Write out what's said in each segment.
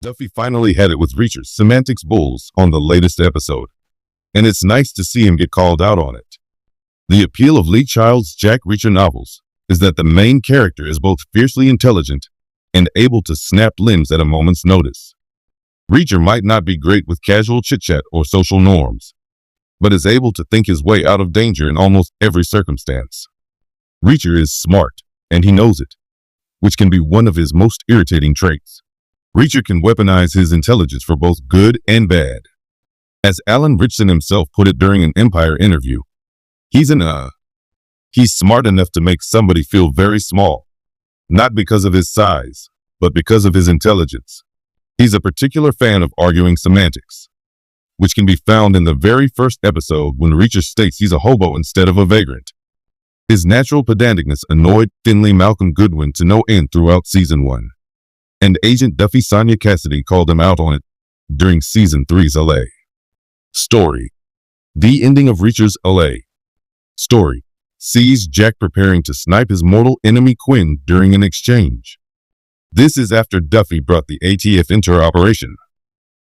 Duffy finally had it with Reacher's semantics bulls on the latest episode, and it's nice to see him get called out on it. The appeal of Lee Child's Jack Reacher novels is that the main character is both fiercely intelligent and able to snap limbs at a moment's notice. Reacher might not be great with casual chit-chat or social norms, but is able to think his way out of danger in almost every circumstance. Reacher is smart, and he knows it, which can be one of his most irritating traits. Reacher can weaponize his intelligence for both good and bad. As Alan Ritchson himself put it during an Empire interview, he's smart enough to make somebody feel very small, not because of his size, but because of his intelligence. He's a particular fan of arguing semantics, which can be found in the very first episode when Reacher states he's a hobo instead of a vagrant. His natural pedanticness annoyed Finley Malcolm Goodwin to no end throughout Season 1, and Agent Duffy Sonia Cassidy called him out on it during Season 3's LA. Story. The ending of Reacher's LA. Story sees Jack preparing to snipe his mortal enemy Quinn during an exchange. This is after Duffy brought the ATF into her operation,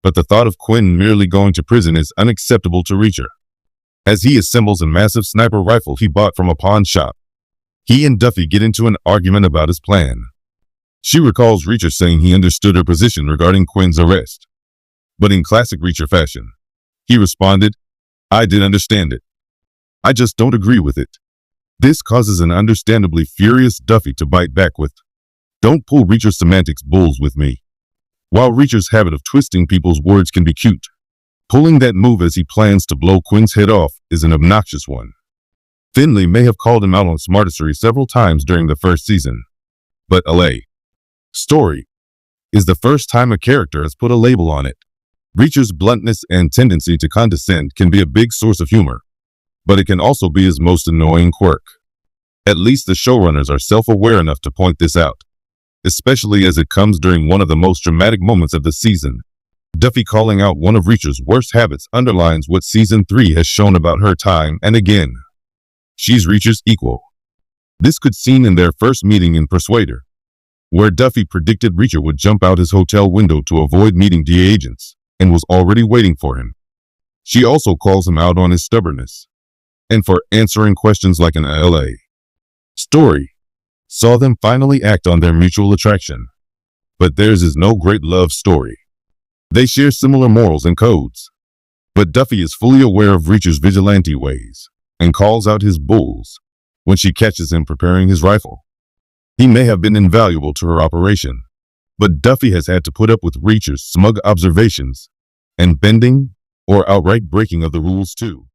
but the thought of Quinn merely going to prison is unacceptable to Reacher. As he assembles a massive sniper rifle he bought from a pawn shop, he and Duffy get into an argument about his plan. She recalls Reacher saying he understood her position regarding Quinn's arrest, but in classic Reacher fashion, he responded, "I did understand it. I just don't agree with it." This causes an understandably furious Duffy to bite back with, "Don't pull Reacher's semantics bulls with me." While Reacher's habit of twisting people's words can be cute, pulling that move as he plans to blow Quinn's head off is an obnoxious one. Finley may have called him out on smartacery several times during the first season, but LA. Story is the first time a character has put a label on it. Reacher's bluntness and tendency to condescend can be a big source of humor, but it can also be his most annoying quirk. At least the showrunners are self-aware enough to point this out, especially as it comes during one of the most dramatic moments of the season. Duffy calling out one of Reacher's worst habits underlines what Season 3 has shown about her time and again. She's Reacher's equal. This could be seen in their first meeting in Persuader, where Duffy predicted Reacher would jump out his hotel window to avoid meeting DA agents and was already waiting for him. She also calls him out on his stubbornness and for answering questions like an LA. Story saw them finally act on their mutual attraction, but theirs is no great love story. They share similar morals and codes, but Duffy is fully aware of Reacher's vigilante ways and calls out his bulls when she catches him preparing his rifle. He may have been invaluable to her operation, but Duffy has had to put up with Reacher's smug observations and bending or outright breaking of the rules too.